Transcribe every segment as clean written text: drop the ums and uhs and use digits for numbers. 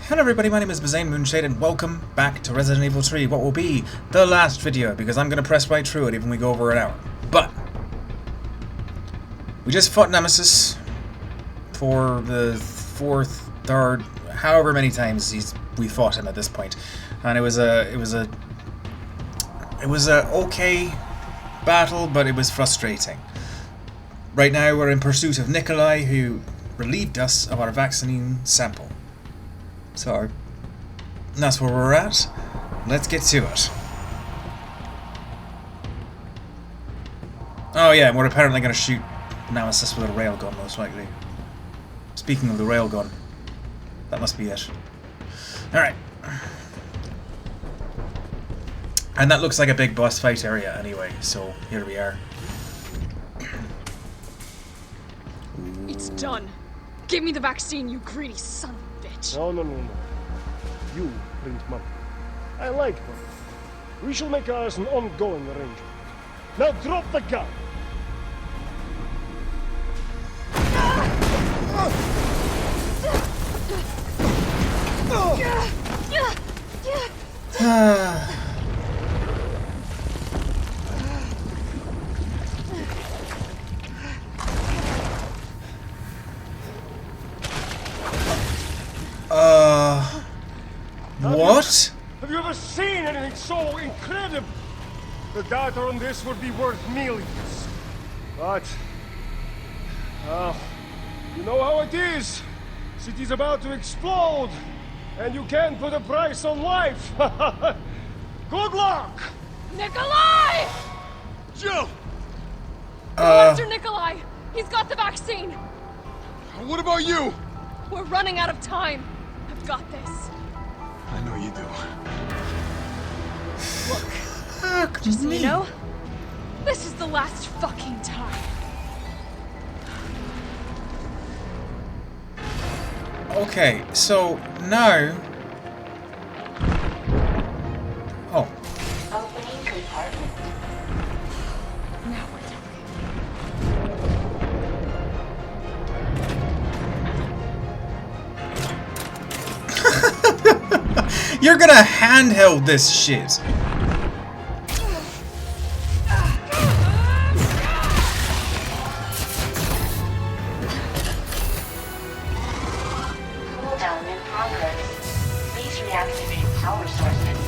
Hello everybody, my name is Bazane Moonshade and welcome back to Resident Evil 3, what will be the last video, because I'm going to press right through it even we go over an hour. But we just fought Nemesis for the fourth, third, however many times we fought him at this point. And it was a okay battle, but it was frustrating. Right now we're in pursuit of Nikolai, who relieved us of our vaccine sample. So, that's where we're at. Let's get to it. Oh yeah, we're apparently going to shoot Nemesis with a railgun, most likely. Speaking of the railgun, that must be it. Alright. And that looks like a big boss fight area anyway, so here we are. It's done. Give me the vaccine, you greedy son of a bitch. No. You print money. I like money. We shall make ours an ongoing arrangement. Now drop the gun! What? Have you ever seen anything so incredible? The data on this would be worth millions. But, you know how it is. City's about to explode, and you can't put a price on life. Good luck! Nikolai! Jill! Go after Nikolai! He's got the vaccine! What about you? We're running out of time. I've got this. I know you do. Look, just so you know, this is the last fucking time. Okay, so now... Oh. Opening compartment. Now we're talking. You're gonna handheld this shit. Cooldown in progress. Please reactivate power sources.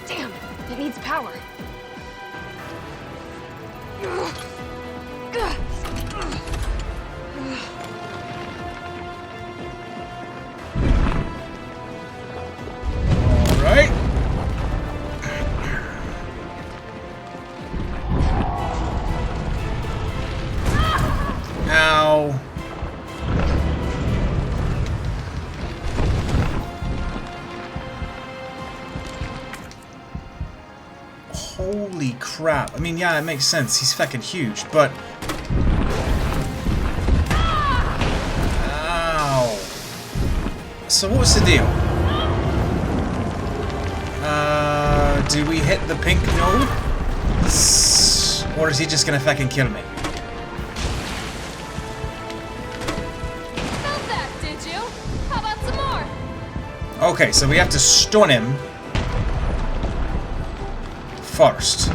Damn, it needs power. Alright. Ow. Holy crap. I mean, yeah, it makes sense. He's fucking huge, but... Ow. So what's the deal? Do we hit the pink node? Or is he just gonna fucking kill me? Felt that, did you? How about some more? Okay, so we have to stun him first.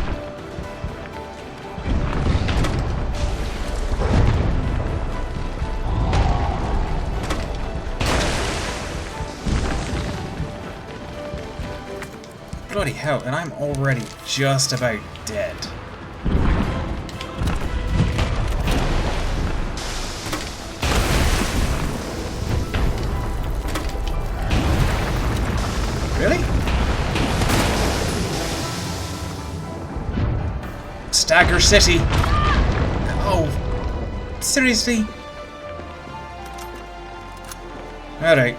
Bloody hell, and I'm already just about dead. Really? Stagger City. Oh, seriously? Alright.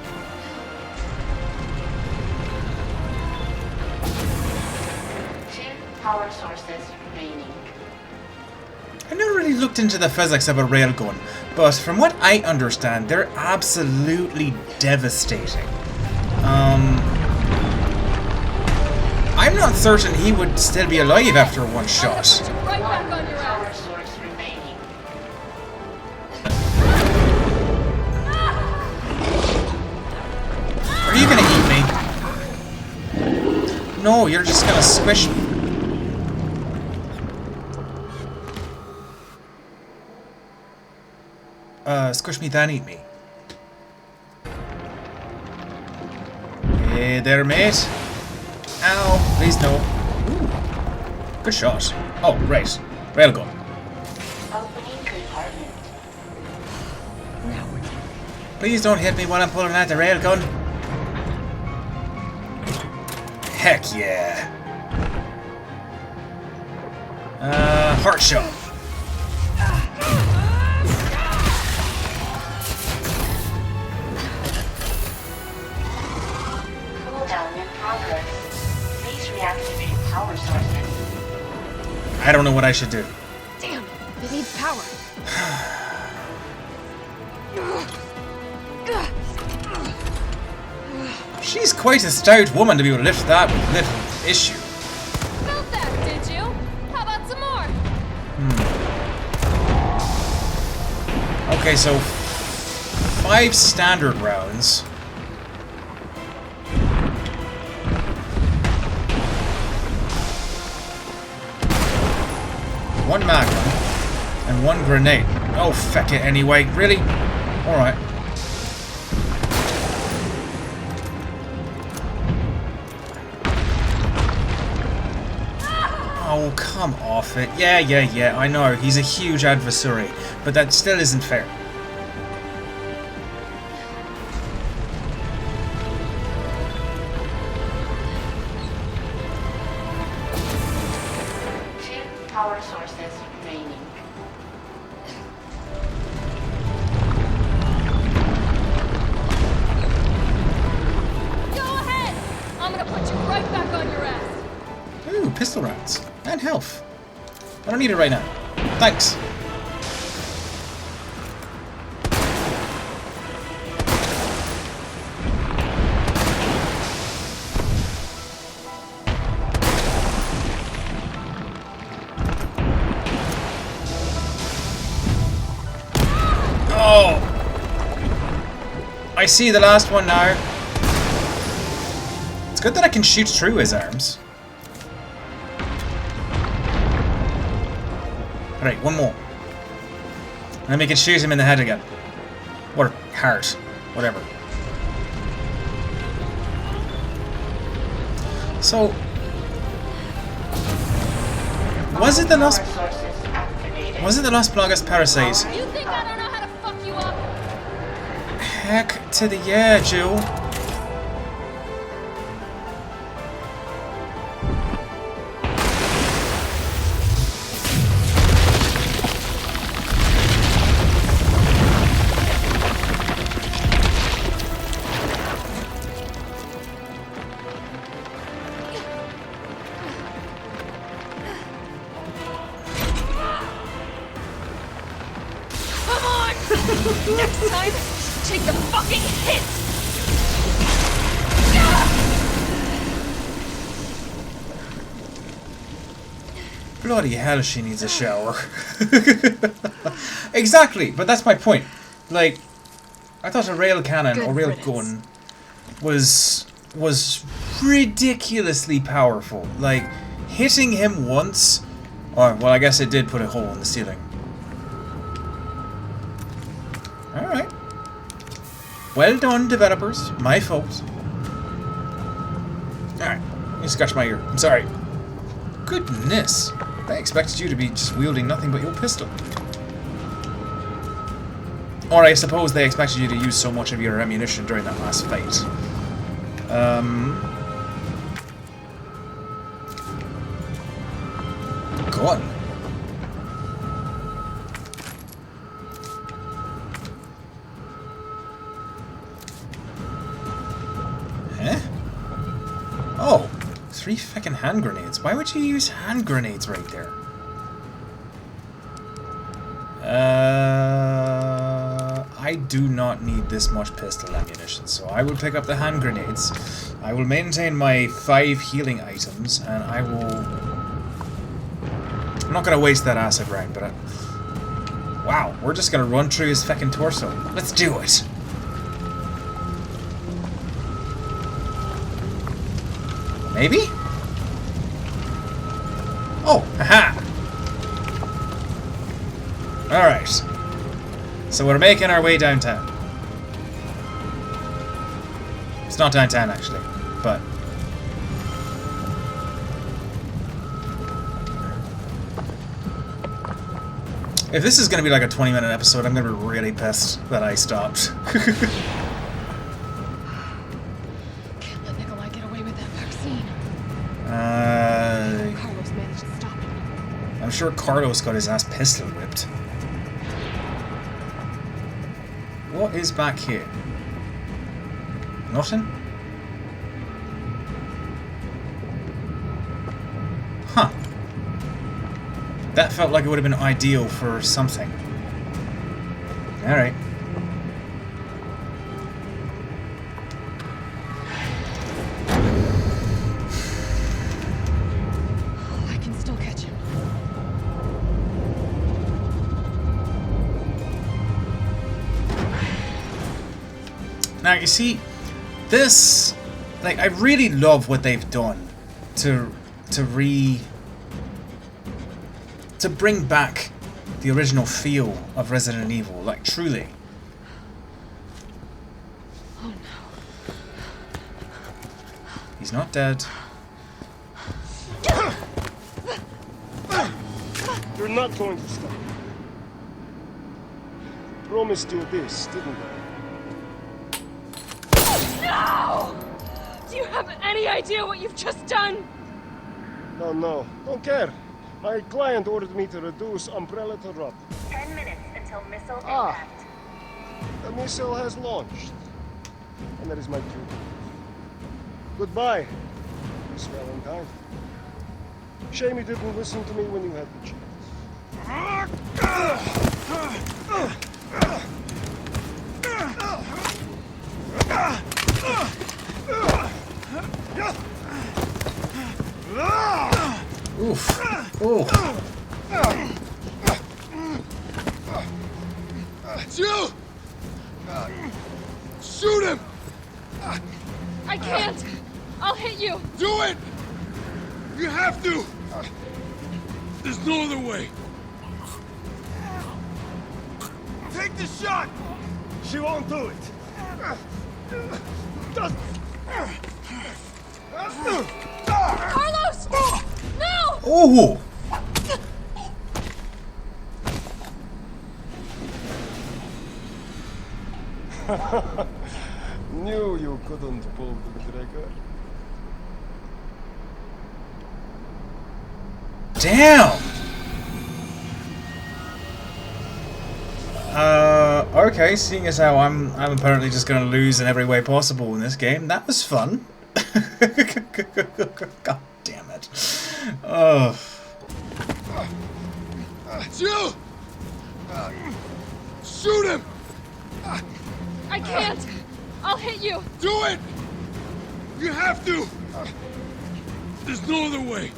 Power sources remaining. I never really looked into the physics of a railgun, but from what I understand, they're absolutely devastating. I'm not certain he would still be alive after one shot. Right back on your Power ass. source remaining. no, you're just gonna squish me. Squish me, then eat me. Hey there, mate. Ow, please no. Ooh. Good shot. Oh, right. Railgun. Opening compartment. Now we're dead. Please don't hit me while I'm pulling out the railgun. Heck yeah. Heart shot. Cooldown in progress. Please reactivate power sources. I don't know what I should do. Damn, it needs power. She's quite a stout woman to be able to lift that with little issue. Felt that, did you? How about some more? Okay, so 5 standard rounds. One magnum and 1 grenade. Oh, feck it anyway. Really? Alright. Oh, come off it. Yeah, I know. He's a huge adversary, but that still isn't fair. Power sources remaining. Go ahead! I'm gonna put you right back on your ass. Ooh, pistol rounds. And health. I don't need it right now. Thanks. Oh! I see the last one now. It's good that I can shoot through his arms. Right, one more. And then we can shoot him in the head again. Or heart. Whatever. So... Was it the Los... Power sources activated. Was it the Los Plagas Parasite? You think I don't know how to fuck you up? Heck to the yeah, Jill. Come on! Next time, take the fucking hit! Bloody hell, she needs a shower. Exactly, but that's my point. Like, I thought a rail cannon or rail gun was ridiculously powerful. Like, hitting him once... Oh, well, I guess it did put a hole in the ceiling. Alright. Well done, developers. My fault. Alright. You scratch my ear. I'm sorry. Goodness. I expected you to be just wielding nothing but your pistol. Or I suppose they expected you to use so much of your ammunition during that last fight. Gun. Huh? Oh, 3 fucking hand grenades. Why would you use hand grenades right there? I do not need this much pistol ammunition, so I will pick up the hand grenades. I will maintain my 5 healing items, and I will... I'm not gonna waste that acid round, but wow, we're just gonna run through his fucking torso. Let's do it! Maybe? Oh, haha! Alright. So we're making our way downtown. It's not downtown, actually, but... If this is going to be like a 20-minute episode, I'm going to be really pissed that I stopped. Can't let Nikolai get away with that vaccine. Carlos managed to stop him. I'm sure Carlos got his ass pistol whipped. What is back here? Nothing? Huh. That felt like it would have been ideal for something. Alright. I can still catch him. Now, you see, this... Like, I really love what they've done to bring back the original feel of Resident Evil, like truly. Oh no. He's not dead. You're not going to stop. Promised you this, didn't I? No! Do you have any idea what you've just done? No, don't care. My client ordered me to reduce Umbrella to rubber. 10 minutes until missile Ah. impact. The missile has launched. And that is my cue. Goodbye, Miss Valentine. Shame you didn't listen to me when you had the chance. Oof. Oh. It's you! Shoot him! I can't! I'll hit you! Do it! You have to! There's no other way. Take the shot! She won't do it. Carlos! No! Oh! Knew you couldn't pull the trigger. Damn! Okay, seeing as how I'm apparently just gonna lose in every way possible in this game, that was fun. God damn it. Oh. It's you! Shoot him! I can't! I'll hit you! Do it! You have to! There's no other way.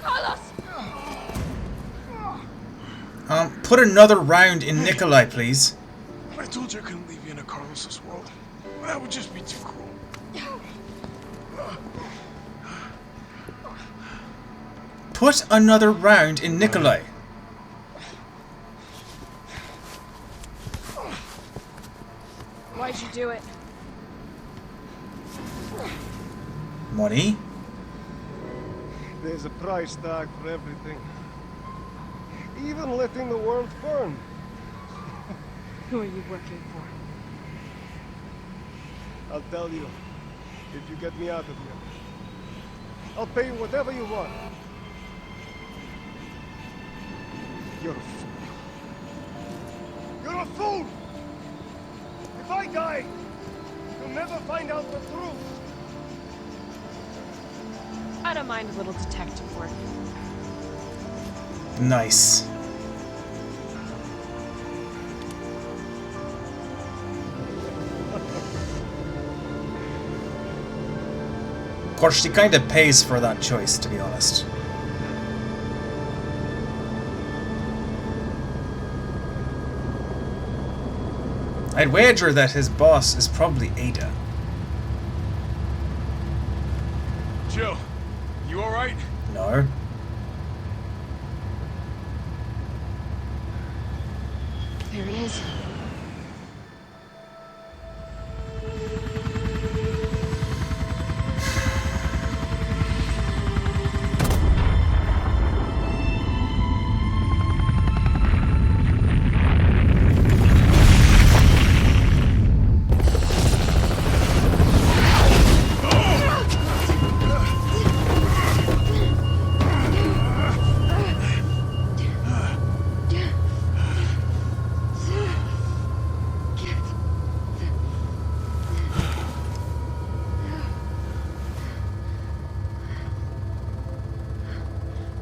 Carlos! Put another round in Nikolai, please. I told you I couldn't leave you in a Carlos's world. That would just be too cruel. Put another round in Nikolai. Why'd you do it? Money? There's a price tag for everything. Even letting the world burn. Who are you working for? I'll tell you, if you get me out of here. I'll pay you whatever you want. You're a fool. You're a fool! If I die, you'll never find out the truth. I don't mind a little detective work. Nice. Of course, she kind of pays for that choice, to be honest. I'd wager that his boss is probably Ada. Chill. Jill, you alright? No. There he is.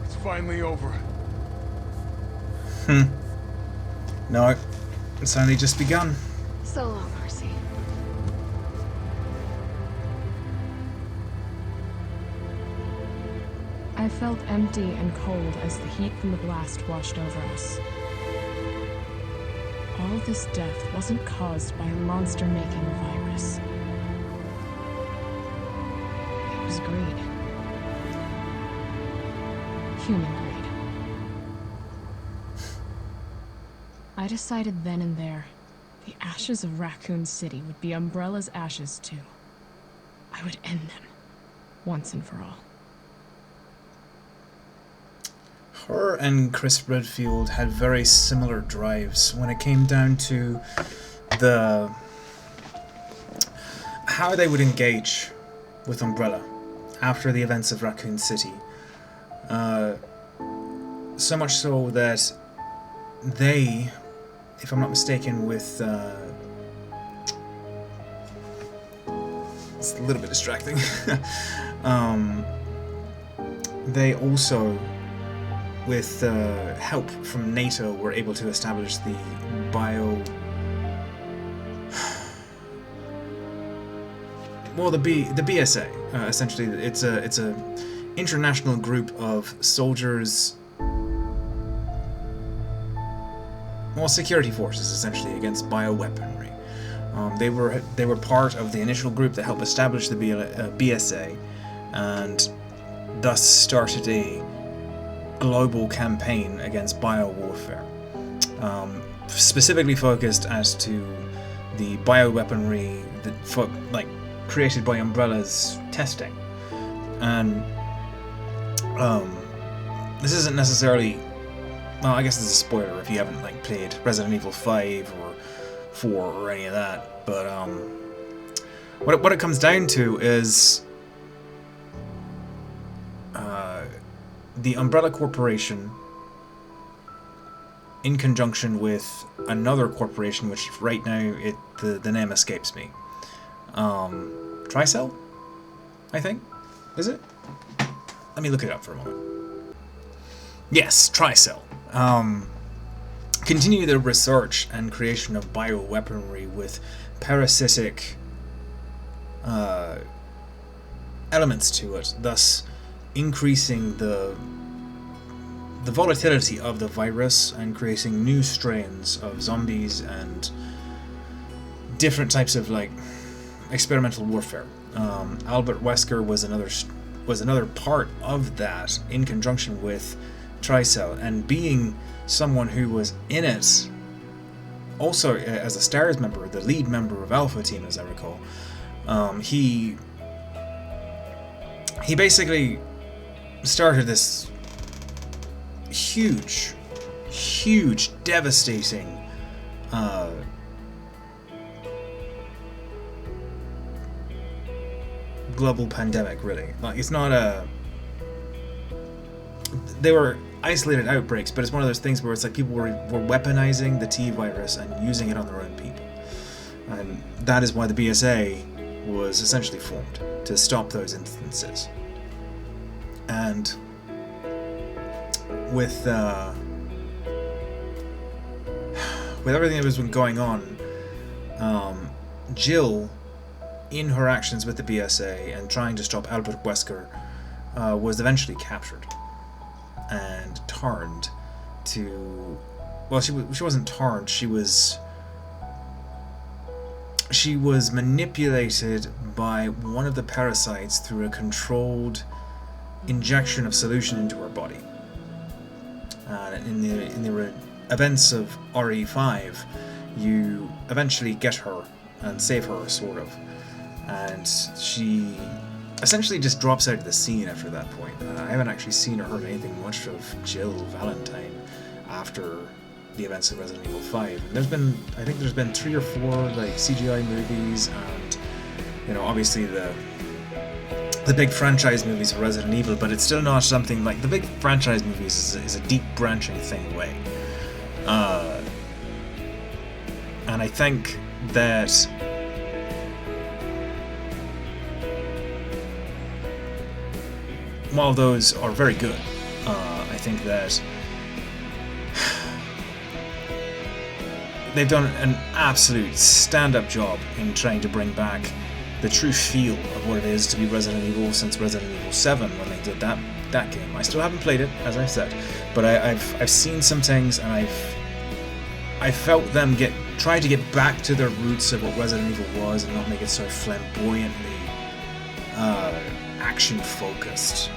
It's finally over. No. It's only just begun. So long, Marcy. I felt empty and cold as the heat from the blast washed over us. All this death wasn't caused by a monster making a virus. It was greed. Human greed. I decided then and there, the ashes of Raccoon City would be Umbrella's ashes too. I would end them, once and for all. Her and Chris Redfield had very similar drives when it came down to how they would engage with Umbrella after the events of Raccoon City. So much so that they, if I'm not mistaken, with it's a little bit distracting. They also, with help from NATO, were able to establish the the BSA. Essentially, it's a international group of soldiers, security forces essentially against bioweaponry. They were part of the initial group that helped establish the BSA, and thus started a global campaign against biowarfare, specifically focused as to the bioweaponry that created by Umbrella's testing. And this isn't necessarily, well, I guess it's a spoiler if you haven't played Resident Evil 5 or 4 or any of that, but what it comes down to is the Umbrella Corporation, in conjunction with another corporation, which right now the name escapes me. Tricell, I think, is it? Let me look it up for a moment. Yes, Tricell. Continue the research and creation of bioweaponry with parasitic elements to it, thus increasing the volatility of the virus and creating new strains of zombies and different types of experimental warfare. Albert Wesker was another part of that, in conjunction with Tricell, and being someone who was in it also as a STARS member, the lead member of Alpha Team, as I recall. He basically started this huge, devastating global pandemic, really. It's not they were isolated outbreaks, but it's one of those things where it's people were weaponizing the T virus and using it on their own people. And that is why the BSA was essentially formed, to stop those instances. And with everything that was going on, Jill, in her actions with the BSA and trying to stop Albert Wesker, was eventually captured and turned to... Well, she wasn't turned, she was she was manipulated by one of the parasites through a controlled injection of solution into her body. In the events of RE5, you eventually get her and save her, sort of, and she essentially just drops out of the scene after that point. I haven't actually seen or heard anything much of Jill Valentine after the events of Resident Evil 5. And I think there's been 3 or 4 like CGI movies, and you know, obviously the big franchise movies of Resident Evil, but it's still not something like the big franchise movies is a deep branching thing away. And I think that while those are very good, I think that they've done an absolute stand-up job in trying to bring back the true feel of what it is to be Resident Evil since Resident Evil 7 when they did that game. I still haven't played it, as I said, but I've seen some things, and I felt them try to get back to their roots of what Resident Evil was and not make it so flamboyantly action focused.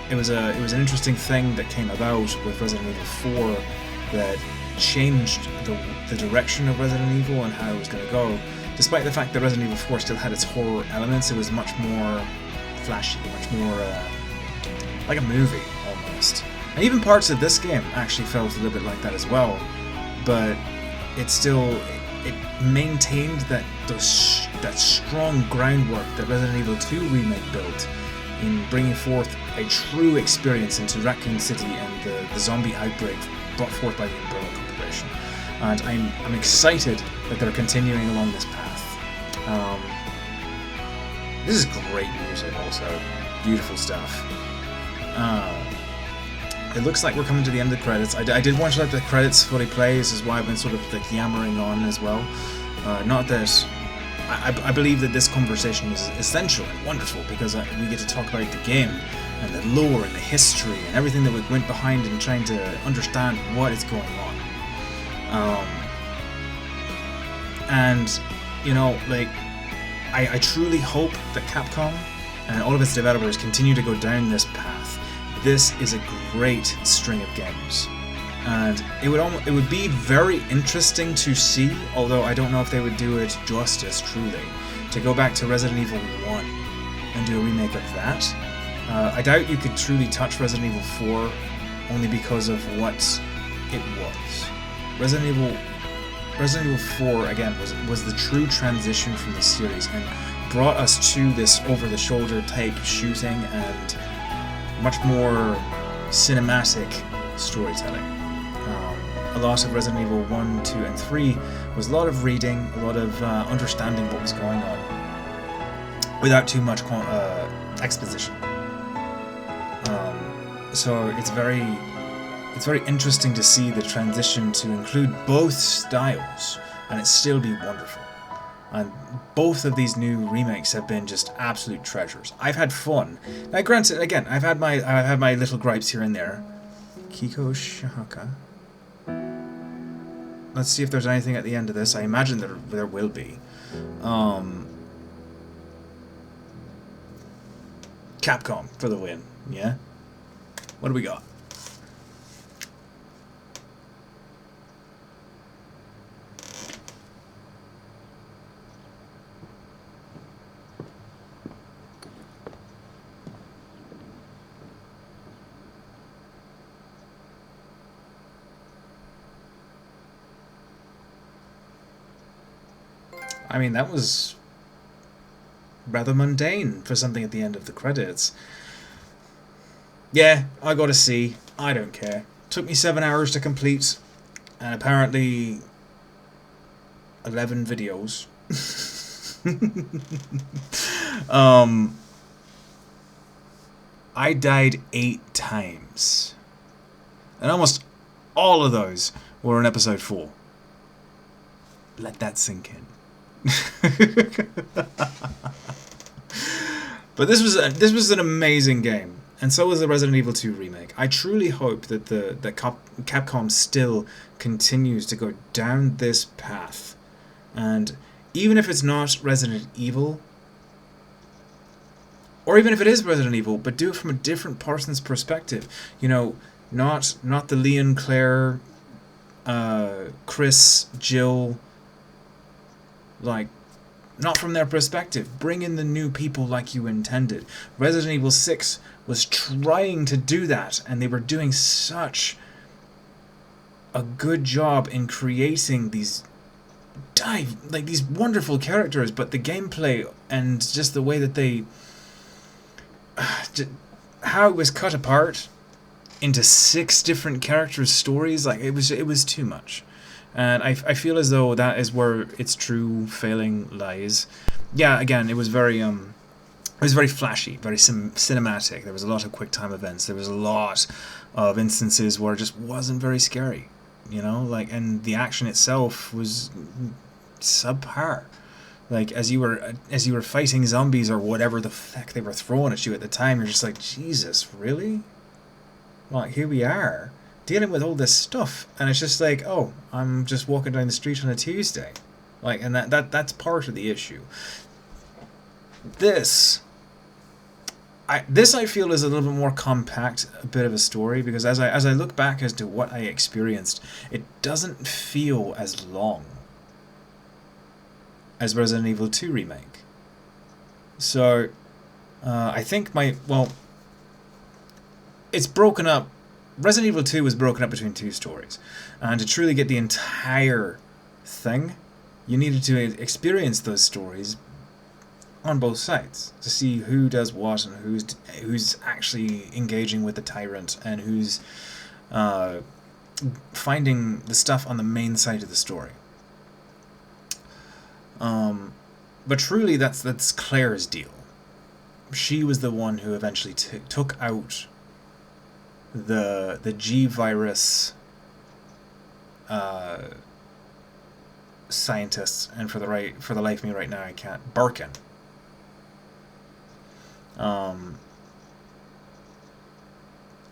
It was an interesting thing that came about with Resident Evil 4 that changed the direction of Resident Evil and how it was going to go. Despite the fact that Resident Evil 4 still had its horror elements, it was much more flashy, much more like a movie almost. And even parts of this game actually felt a little bit like that as well. But it maintained that strong groundwork that Resident Evil 2 remake built in bringing forth a true experience into Raccoon City and the zombie outbreak brought forth by the Umbrella Corporation. And I'm excited that they're continuing along this path. This is great music also. Beautiful stuff. It looks like we're coming to the end of the credits. I did want to let the credits fully play. This is why I've been sort of like yammering on as well. Not that I believe that this conversation is essential and wonderful because we get to talk about the game and the lore and the history and everything that we went behind in trying to understand what is going on. And you know, like I truly hope that Capcom and all of its developers continue to go down this path. This is a great string of games, and it would be very interesting to see, although I don't know if they would do it justice truly, to go back to Resident Evil 1 and do a remake of that. I doubt you could truly touch Resident Evil 4 only because of what it was. Resident Evil 4 again was the true transition from the series and brought us to this over-the-shoulder type shooting and much more cinematic storytelling. A lot of Resident Evil 1, 2, and 3 was a lot of reading, a lot of understanding what was going on without too much exposition. So it's very interesting to see the transition to include both styles and it still be wonderful. And both of these new remakes have been just absolute treasures. I've had fun. Now, granted, again, I've had my little gripes here and there. Kiko Shahaka. Let's see if there's anything at the end of this. I imagine there will be. Capcom for the win. Yeah. What do we got? I mean, that was rather mundane for something at the end of the credits. Yeah, I got a C. I don't care. Took me 7 hours to complete, and apparently 11 videos. I died 8 times. And almost all of those were in episode 4. Let that sink in. But this was an amazing game, and so was the Resident Evil 2 remake. I truly hope that Capcom still continues to go down this path And even if it's not Resident Evil, or even if it is Resident Evil, but do it from a different person's perspective. You know, not the Leon, Claire, Chris, Jill, like, not from their perspective. Bring in the new people like you intended. Resident Evil 6 was trying to do that, and they were doing such a good job in creating these these wonderful characters, but the gameplay and just the way that they how it was cut apart into 6 different characters' stories, like it was too much. And I feel as though that is where its true failing lies. Yeah, again, it was very flashy, very cinematic. There was a lot of quick time events. There was a lot of instances where it just wasn't very scary, you know, like, and the action itself was subpar. Like, as you were fighting zombies or whatever the heck they were throwing at you at the time, you're just like, Jesus, really? Like, here we are, dealing with all this stuff, and it's just like, oh, I'm just walking down the street on a Tuesday. Like, and that's part of the issue. This I feel is a little bit more compact, a bit of a story, because as I look back as to what I experienced, it doesn't feel as long as Resident Evil 2 Remake. So, I think it's broken up. Resident Evil 2 was broken up between 2 stories, and to truly get the entire thing, you needed to experience those stories on both sides to see who does what and who's actually engaging with the tyrant and who's finding the stuff on the main side of the story. But truly, that's Claire's deal. She was the one who eventually took out the G virus scientists, and for the life of me right now I can't. Birkin.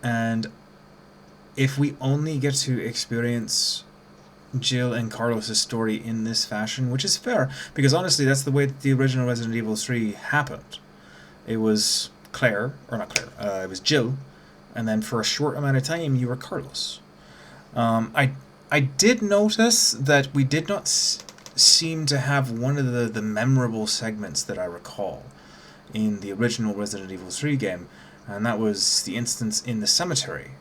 And if we only get to experience Jill and Carlos's story in this fashion, which is fair, because honestly that's the way that the original Resident Evil 3 happened. It was it was Jill, and then for a short amount of time you were Carlos. I did notice that we did not seem to have one of the memorable segments that I recall in the original Resident Evil 3 game, and that was the instance in the cemetery,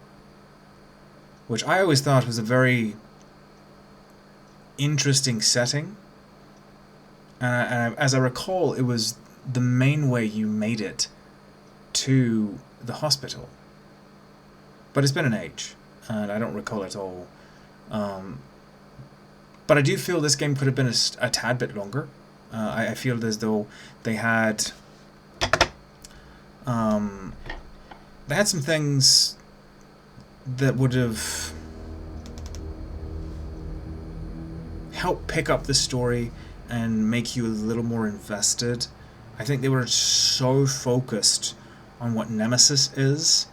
which I always thought was a very interesting setting, and as I recall, it was the main way you made it to the hospital. But it's been an age, and I don't recall it all. But I do feel this game could have been a tad bit longer. I feel as though they had some things that would have helped pick up the story and make you a little more invested. I think they were so focused on what Nemesis is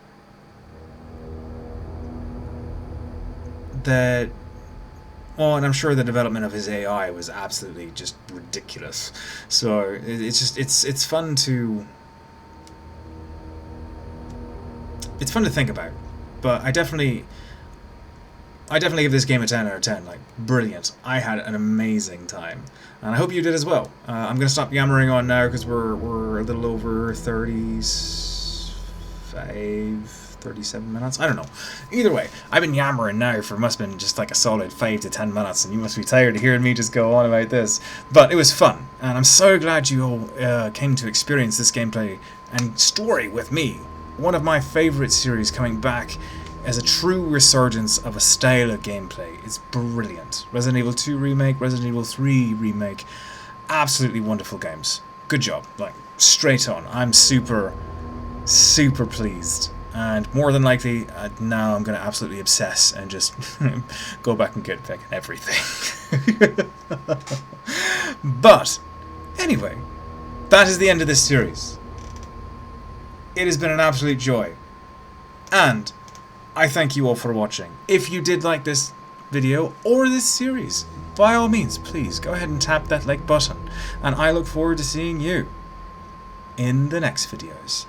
that, and I'm sure the development of his AI was absolutely just ridiculous. So it's fun to think about. But I definitely give this game a 10 out of 10. Like, brilliant. I had an amazing time, and I hope you did as well. I'm gonna stop yammering on now because we're a little over 37 minutes. I don't know. Either way, I've been yammering now for must have been just like a solid 5 to 10 minutes, and you must be tired of hearing me just go on about this. But it was fun, and I'm so glad you all came to experience this gameplay and story with me. One of my favourite series coming back as a true resurgence of a style of gameplay. It's brilliant. Resident Evil 2 Remake, Resident Evil 3 Remake, absolutely wonderful games. Good job, like, straight on. I'm super, super pleased. And more than likely, now I'm going to absolutely obsess and just go back and get back everything. But, anyway, that is the end of this series. It has been an absolute joy. And I thank you all for watching. If you did like this video or this series, by all means, please go ahead and tap that like button. And I look forward to seeing you in the next videos.